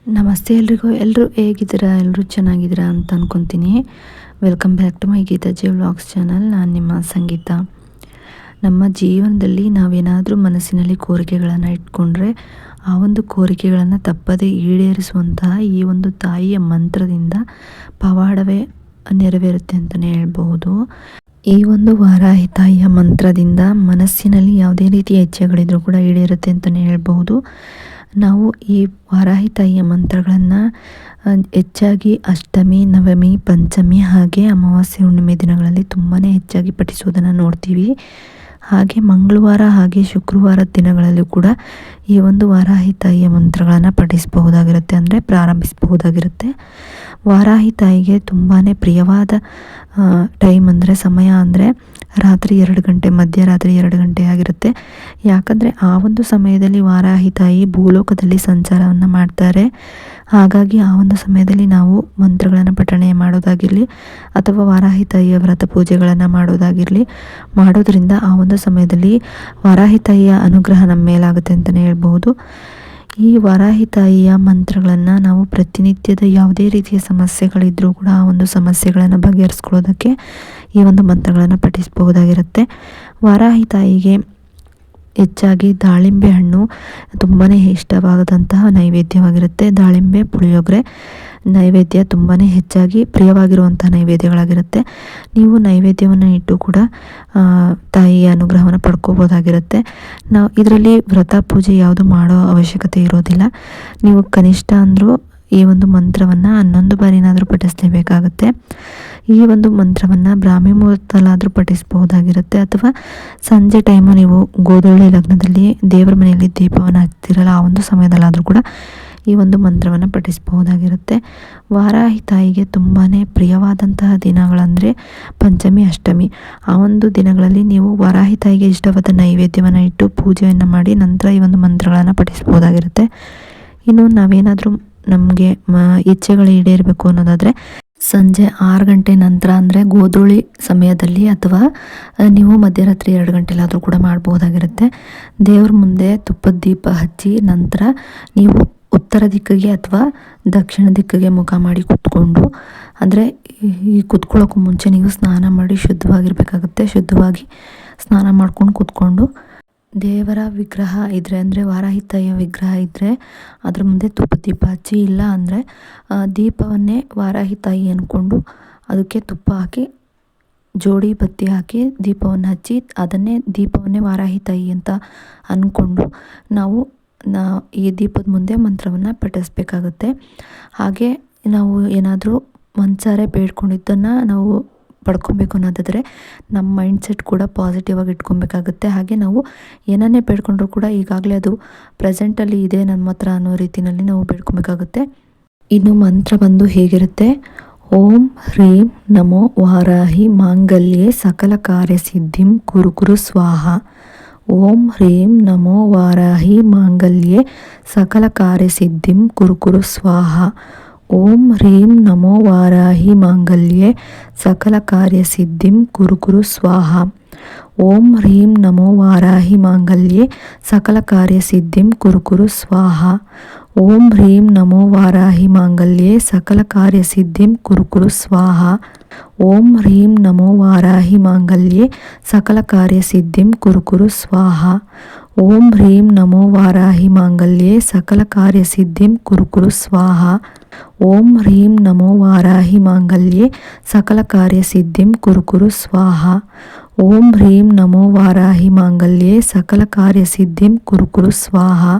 ನಮಸ್ತೆ ಎಲ್ರಿಗೂ. ಎಲ್ಲರೂ ಹೇಗಿದ್ದೀರಾ? ಎಲ್ಲರೂ ಚೆನ್ನಾಗಿದ್ದೀರಾ ಅಂತ ಅಂದ್ಕೊತೀನಿ. Welcome back to my Geethaji vlogs channel. ನಾನು ನಿಮ್ಮ ಸಂಗೀತ. ನಮ್ಮ ಜೀವನದಲ್ಲಿ ನಾವೇನಾದರೂ ಮನಸ್ಸಿನಲ್ಲಿ ಕೋರಿಕೆಗಳನ್ನು ಇಟ್ಕೊಂಡ್ರೆ ಆ ಒಂದು ಕೋರಿಕೆಗಳನ್ನು ತಪ್ಪದೇ ಈಡೇರಿಸುವಂತಹ ಈ ಒಂದು ತಾಯಿಯ ಮಂತ್ರದಿಂದ ಪವಾಡವೇ ನೆರವೇರುತ್ತೆ ಅಂತಲೇ ಹೇಳ್ಬಹುದು. ಈ ಒಂದು ವಾರಾಹಿ ತಾಯಿಯ ಮಂತ್ರದಿಂದ ಮನಸ್ಸಿನಲ್ಲಿ ಯಾವುದೇ ರೀತಿಯ ಇಚ್ಛೆಗಳಿದ್ರೂ ಕೂಡ ಈಡೇರುತ್ತೆ ಅಂತಲೇ ಹೇಳ್ಬಹುದು. ನಾವು ಈ ವಾರಾಹಿ ತಾಯಿಯ ಮಂತ್ರಗಳನ್ನು ಹೆಚ್ಚಾಗಿ ಅಷ್ಟಮಿ, ನವಮಿ, ಪಂಚಮಿ ಹಾಗೆ ಅಮಾವಾಸ್ಯೆ, ಹುಣ್ಣಿಮೆ ದಿನಗಳಲ್ಲಿ ತುಂಬಾ ಹೆಚ್ಚಾಗಿ ಪಠಿಸುವುದನ್ನು ನೋಡ್ತೀವಿ. ಹಾಗೆ ಮಂಗಳವಾರ ಹಾಗೆ ಶುಕ್ರವಾರದ ದಿನಗಳಲ್ಲೂ ಕೂಡ ಈ ಒಂದು ವಾರಾಹಿ ತಾಯಿಯ ಮಂತ್ರಗಳನ್ನು ಪಠಿಸಬಹುದಾಗಿರುತ್ತೆ, ಅಂದರೆ ಪ್ರಾರಂಭಿಸಬಹುದಾಗಿರುತ್ತೆ. ವಾರಾಹಿ ತಾಯಿಗೆ ತುಂಬಾ ಪ್ರಿಯವಾದ ಟೈಮ್ ಅಂದರೆ ಸಮಯ ಅಂದರೆ ರಾತ್ರಿ 2 ಗಂಟೆ, ಮಧ್ಯರಾತ್ರಿ 2 ಗಂಟೆ ಆಗಿರುತ್ತೆ. ಯಾಕಂದರೆ ಆ ಒಂದು ಸಮಯದಲ್ಲಿ ವಾರಾಹಿ ತಾಯಿ ಭೂಲೋಕದಲ್ಲಿ ಸಂಚಾರವನ್ನು ಮಾಡ್ತಾರೆ. ಹಾಗಾಗಿ ಆ ಒಂದು ಸಮಯದಲ್ಲಿ ನಾವು ಮಂತ್ರಗಳನ್ನು ಪಠಣೆ ಮಾಡೋದಾಗಿರಲಿ ಅಥವಾ ವಾರಾಹಿ ತಾಯಿಯ ವ್ರತ ಪೂಜೆಗಳನ್ನು ಮಾಡೋದ್ರಿಂದ ಆ ಒಂದು ಸಮಯದಲ್ಲಿ ವಾರಾಹಿ ತಾಯಿಯ ಅನುಗ್ರಹ ನಮ್ಮ ಮೇಲಾಗುತ್ತೆ ಅಂತಲೇ ಹೇಳ್ಬೋದು. ಈ ವಾರಾಹಿ ತಾಯಿಯ ಮಂತ್ರಗಳನ್ನು ನಾವು ಪ್ರತಿನಿತ್ಯದ ಯಾವುದೇ ರೀತಿಯ ಸಮಸ್ಯೆಗಳಿದ್ರೂ ಕೂಡ ಆ ಒಂದು ಸಮಸ್ಯೆಗಳನ್ನು ಬಗೆಹರಿಸ್ಕೊಳ್ಳೋದಕ್ಕೆ ಈ ಒಂದು ಮಂತ್ರಗಳನ್ನು ಪಠಿಸಬಹುದಾಗಿರುತ್ತೆ. ವಾರಾಹಿ ತಾಯಿಗೆ ಹೆಚ್ಚಾಗಿ ದಾಳಿಂಬೆ ಹಣ್ಣು ತುಂಬಾ ಇಷ್ಟವಾದಂತಹ ನೈವೇದ್ಯವಾಗಿರುತ್ತೆ. ದಾಳಿಂಬೆ, ಪುಳಿಯೋಗರೆ ನೈವೇದ್ಯ ತುಂಬಾ ಹೆಚ್ಚಾಗಿ ಪ್ರಿಯವಾಗಿರುವಂಥ ನೈವೇದ್ಯಗಳಾಗಿರುತ್ತೆ. ನೀವು ನೈವೇದ್ಯವನ್ನು ಇಟ್ಟು ಕೂಡ ತಾಯಿಯ ಅನುಗ್ರಹವನ್ನು ಪಡ್ಕೋಬೋದಾಗಿರುತ್ತೆ. ನಾವು ಇದರಲ್ಲಿ ವ್ರತ ಪೂಜೆ ಯಾವುದು ಮಾಡೋ ಅವಶ್ಯಕತೆ ಇರೋದಿಲ್ಲ. ನೀವು ಕನಿಷ್ಠ ಅಂದರೂ ಈ ಒಂದು ಮಂತ್ರವನ್ನು 11 ಬಾರಿನಾದರೂ ಪಠಿಸಲೇಬೇಕಾಗುತ್ತೆ. ಈ ಒಂದು ಮಂತ್ರವನ್ನು ಬ್ರಾಹ್ಮಿ ಮುಹೂರ್ತದಲ್ಲಾದರೂ ಪಠಿಸಬಹುದಾಗಿರುತ್ತೆ, ಅಥವಾ ಸಂಜೆ ಟೈಮು ನೀವು ಗೋಧೂಳಿ ಲಗ್ನದಲ್ಲಿ ದೇವರ ಮನೆಯಲ್ಲಿ ದೀಪವನ್ನು ಹಚ್ತಿರಲ್ಲ ಆ ಒಂದು ಸಮಯದಲ್ಲಾದರೂ ಕೂಡ ಈ ಒಂದು ಮಂತ್ರವನ್ನು ಪಠಿಸಬಹುದಾಗಿರುತ್ತೆ. ವಾರಾಹಿ ತಾಯಿಗೆ ತುಂಬಾ ಪ್ರಿಯವಾದಂತಹ ದಿನಗಳಂದರೆ ಪಂಚಮಿ, ಅಷ್ಟಮಿ. ಆ ಒಂದು ದಿನಗಳಲ್ಲಿ ನೀವು ವಾರಾಹಿ ತಾಯಿಗೆ ಇಷ್ಟವಾದ ನೈವೇದ್ಯವನ್ನು ಇಟ್ಟು ಪೂಜೆಯನ್ನು ಮಾಡಿ ನಂತರ ಈ ಒಂದು ಮಂತ್ರಗಳನ್ನು ಪಠಿಸಬಹುದಾಗಿರುತ್ತೆ. ಇನ್ನು ನಾವೇನಾದರೂ ನಮಗೆ ಇಚ್ಛೆಗಳು ಈಡೇರಬೇಕು ಅನ್ನೋದಾದರೆ ಸಂಜೆ 6 ಗಂಟೆ ನಂತರ, ಅಂದರೆ ಗೋಧೂಳಿ ಸಮಯದಲ್ಲಿ, ಅಥವಾ ನೀವು ಮಧ್ಯರಾತ್ರಿ 2 ಗಂಟೆಲಾದರೂ ಕೂಡ ಮಾಡ್ಬೋದಾಗಿರುತ್ತೆ. ದೇವ್ರ ಮುಂದೆ ತುಪ್ಪದ ದೀಪ ಹಚ್ಚಿ ನಂತರ ನೀವು ಉತ್ತರ ದಿಕ್ಕಿಗೆ ಅಥವಾ ದಕ್ಷಿಣ ದಿಕ್ಕಿಗೆ ಮುಖ ಮಾಡಿ ಕೂತ್ಕೊಂಡು, ಅಂದರೆ ಈ ಕೂತ್ಕೊಳ್ಳೋಕ್ಕೂ ಮುಂಚೆ ನೀವು ಸ್ನಾನ ಮಾಡಿ ಶುದ್ಧವಾಗಿರಬೇಕಾಗುತ್ತೆ. ಶುದ್ಧವಾಗಿ ಸ್ನಾನ ಮಾಡ್ಕೊಂಡು ಕೂತ್ಕೊಂಡು ದೇವರ ವಿಗ್ರಹ ಇದ್ದರೆ, ಅಂದರೆ ವಾರಾಹಿ ತಾಯಿಯ ವಿಗ್ರಹ ಇದ್ದರೆ ಅದ್ರ ಮುಂದೆ ತುಪ್ಪದ ದೀಪ ಹಚ್ಚಿ, ಇಲ್ಲ ಅಂದರೆ ದೀಪವನ್ನೇ ವಾರಾಹಿ ತಾಯಿ ಅಂದ್ಕೊಂಡು ಅದಕ್ಕೆ ತುಪ್ಪ ಹಾಕಿ ಜೋಡಿ ಬತ್ತಿ ಹಾಕಿ ದೀಪವನ್ನು ಹಚ್ಚಿ ಅದನ್ನೇ ದೀಪವನ್ನೇ ವಾರಾಹಿ ತಾಯಿ ಅಂತ ಅಂದ್ಕೊಂಡು ನಾವು ಈ ದೀಪದ ಮುಂದೆ ಮಂತ್ರವನ್ನು ಪಠಿಸಬೇಕಾಗುತ್ತೆ. ಹಾಗೆ ನಾವು ಏನಾದರೂ ಮನಸಾರೆ ಬೇಡ್ಕೊಂಡಿದ್ದನ್ನು ನಾವು ಪಡ್ಕೊಬೇಕು ಅನ್ನೋದಾದರೆ ನಮ್ಮ ಮೈಂಡ್ಸೆಟ್ ಕೂಡ ಪಾಸಿಟಿವ್ ಆಗಿ ಇಟ್ಕೊಬೇಕಾಗುತ್ತೆ. ಹಾಗೆ ನಾವು ಏನನ್ನೇ ಬೇಡ್ಕೊಂಡ್ರೂ ಕೂಡ ಈಗಾಗಲೇ ಅದು ಪ್ರೆಸೆಂಟಲ್ಲಿ ಇದೆ ನಮ್ಮ ಹತ್ರ ಅನ್ನೋ ರೀತಿಯಲ್ಲಿ ನಾವು ಬೇಡ್ಕೊಬೇಕಾಗುತ್ತೆ. ಇನ್ನು ಮಂತ್ರ ಬಂದು ಹೇಗಿರುತ್ತೆ: ಓಂ ಹ್ರೀಂ ನಮೋ ವಾರಾಹಿ ಮಾಂಗಲ್ಯೆ ಸಕಲ ಕಾರ್ಯಸಿದ್ಧಿಂ ಕುರು ಕುರು ಸ್ವಾಹ. ಓಂ ಹ್ರೀಂ ನಮೋ ವಾರಾಹಿ ಮಾಂಗಲ್ಯೆ ಸಕಲ ಕಾರ್ಯಸಿದ್ಧಿಂ ಕುರು ಕುರು ಸ್ವಾಹ. ಓಂ ಹ್ರೀಂ ನಮೋ ವಾರಾಹಿ ಮಾಂಗಲ್ಯೆ ಸಕಲ ಕಾರ್ಯಸಿದ್ಧಿಂ ಕುರು ಕುರು ಸ್ವಾಹ. ಓಂ ಹ್ರೀಂ ನಮೋ ವಾರಾಹಿ ಮಾಂಗಲ್ಯೆ ಸಕಲ ಕಾರ್ಯಸಿದ್ಧಿಂ ಕುರು ಕುರು ಸ್ವಾಹ. ಓಂ ಹ್ರೀಂ ನಮೋ ವಾರಾಹಿ ಮಾಂಗಲ್ಯೆ ಸಕಲ ಕಾರ್ಯಸಿದ್ಧಿಂ ಕುರು ಕುರು ಸ್ವಾಹ. ಓಂ ಹ್ರೀಂ ನಮೋ ವಾರಾಹಿ ಮಾಂಗಲ್ಯೆ ಸಕಲ ಕಾರ್ಯಸಿದ್ಧಿಂ ಕುರು ಕುರು ಸ್ವಾಹ. ಓಂ ಹ್ರೀಂ ನಮೋ ವಾರಾಹಿ ಮಾಂಗಲ್ಯೆ ಸಕಲ ಕಾರ್ಯಸಿದ್ಧಿಂ ಕುರು ಕುರು ಸ್ವಾಹ. ಓಂ ಹ್ರೀಂ ನಮೋ ವಾರಾಹಿ ಮಾಂಗಲ್ಯೆ ಸಕಲ ಕಾರ್ಯಸಿದ್ಧಿಂ ಕುರು ಕುರು ಸ್ವಾಹ. ಓಂ ಹ್ರೀಂ ನಮೋ ವಾರಾಹಿ ಮಾಂಗಲ್ಯೆ ಸಕಲ ಕಾರ್ಯಸಿದ್ಧಿಂ ಕುರು ಕುರು ಸ್ವಾಹ.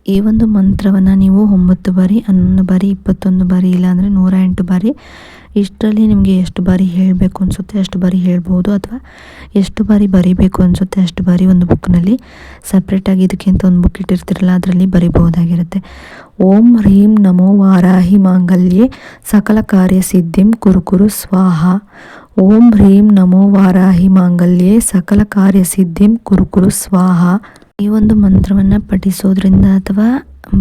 ಈ ಒಂದು ಮಂತ್ರವನ್ನು ನೀವು 9 ಬಾರಿ, 11 ಬಾರಿ, 21 ಬಾರಿ, ಇಲ್ಲಾಂದರೆ 108 ಬಾರಿ, ಇಷ್ಟರಲ್ಲಿ ನಿಮಗೆ ಎಷ್ಟು ಬಾರಿ ಹೇಳಬೇಕು ಅನಿಸುತ್ತೆ ಅಷ್ಟು ಬಾರಿ ಹೇಳ್ಬೋದು, ಅಥವಾ ಎಷ್ಟು ಬಾರಿ ಬರಿಬೇಕು ಅನಿಸುತ್ತೆ ಅಷ್ಟು ಬಾರಿ ಒಂದು ಬುಕ್ನಲ್ಲಿ ಸಪ್ರೇಟಾಗಿ ಇದಕ್ಕಿಂತ ಒಂದು ಬುಕ್ ಇಟ್ಟಿರ್ತಿರಲ್ಲ ಅದರಲ್ಲಿ ಬರಿಬಹುದಾಗಿರುತ್ತೆ. ಓಂ ಹ್ರೀಂ ನಮೋ ವಾರಾಹಿ ಮಾಂಗಲ್ಯೆ ಸಕಲ ಕಾರ್ಯಸಿದ್ಧಿಂ ಕುರು ಕುರು ಸ್ವಾಹ. ಓಂ ಹ್ರೀಂ ನಮೋ ವಾರಾಹಿ ಮಾಂಗಲ್ಯೆ ಸಕಲ ಕಾರ್ಯಸಿದ್ಧಿಂ ಕುರು ಕುರು ಸ್ವಾಹ. ಈ ಒಂದು ಮಂತ್ರವನ್ನು ಪಠಿಸೋದ್ರಿಂದ ಅಥವಾ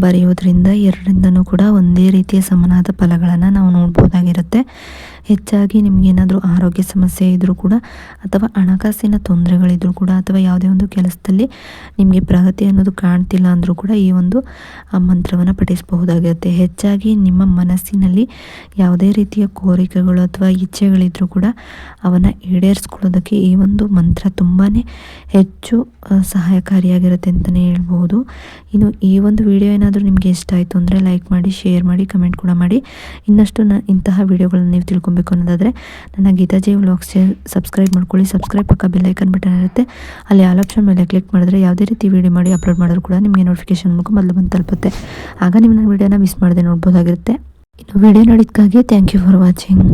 ಬರೆಯೋದ್ರಿಂದ ಎರಡರಿಂದನೂ ಕೂಡ ಒಂದೇ ರೀತಿಯ ಸಮನಾದ ಫಲಗಳನ್ನು ನಾವು ನೋಡ್ಬೋದಾಗಿರುತ್ತೆ. ಹೆಚ್ಚಾಗಿ ನಿಮಗೇನಾದರೂ ಆರೋಗ್ಯ ಸಮಸ್ಯೆ ಇದ್ದರೂ ಕೂಡ ಅಥವಾ ಹಣಕಾಸಿನ ತೊಂದರೆಗಳಿದ್ರೂ ಕೂಡ ಅಥವಾ ಯಾವುದೇ ಒಂದು ಕೆಲಸದಲ್ಲಿ ನಿಮಗೆ ಪ್ರಗತಿ ಅನ್ನೋದು ಕಾಣ್ತಿಲ್ಲ ಅಂದರೂ ಕೂಡ ಈ ಒಂದು ಮಂತ್ರವನ್ನು ಪಠಿಸಬಹುದಾಗಿರುತ್ತೆ. ಹೆಚ್ಚಾಗಿ ನಿಮ್ಮ ಮನಸ್ಸಿನಲ್ಲಿ ಯಾವುದೇ ರೀತಿಯ ಕೋರಿಕೆಗಳು ಅಥವಾ ಇಚ್ಛೆಗಳಿದ್ರೂ ಕೂಡ ಅವನ್ನು ಈಡೇರಿಸ್ಕೊಳ್ಳೋದಕ್ಕೆ ಈ ಒಂದು ಮಂತ್ರ ತುಂಬಾ ಹೆಚ್ಚು ಸಹಾಯಕಾರಿಯಾಗಿರುತ್ತೆ ಅಂತಲೇ ಹೇಳ್ಬೋದು. ಇನ್ನು ಈ ಒಂದು ವಿಡಿಯೋ ಏನಾದರೂ ನಿಮಗೆ ಇಷ್ಟ ಆಯಿತು ಅಂದರೆ ಲೈಕ್ ಮಾಡಿ, ಶೇರ್ ಮಾಡಿ, ಕಮೆಂಟ್ ಕೂಡ ಮಾಡಿ. ಇನ್ನಷ್ಟು ಇಂತಹ ವಿಡಿಯೋಗಳನ್ನ ನೀವು ತಿಳ್ಕೊಬೇಕು ಅನ್ನೋದಾದರೆ ನನ್ನ ಗೀತಾಜಿ ವ್ಲಾಗ್ಸ್ ಸಬ್ಸ್ಕ್ರೈಬ್ ಮಾಡ್ಕೊಳ್ಳಿ. ಸಬ್ಸ್ಕ್ರೈಬ್ ಪಕ್ಕ ಬೆಲ್ ಐಕನ್ ಬಟನ್ ಇರುತ್ತೆ, ಅಲ್ಲಿ ಆಲ್ ಆಪ್ಷನ್ ಮೇಲೆ ಕ್ಲಿಕ್ ಮಾಡಿದ್ರೆ ಯಾವುದೇ ರೀತಿ ವಿಡಿಯೋ ಮಾಡಿ ಅಪ್ಲೋಡ್ ಮಾಡಿದ್ರು ಕೂಡ ನಿಮಗೆ ನೋಟಿಫಿಕೇಶನ್ ಮೂಲಕ ಮೊದಲು ಬಂದು ತಲುಪುತ್ತೆ. ಆಗ ನಿಮ್ಮ ವಿಡಿಯೋನ ಮಿಸ್ ಮಾಡದೆ ನೋಡ್ಬೋದಾಗಿರುತ್ತೆ. ಇನ್ನು ವಿಡಿಯೋ ನೋಡಿದ್ದಕ್ಕಾಗಿ ಥ್ಯಾಂಕ್ ಯು ಫಾರ್ ವಾಚಿಂಗ್.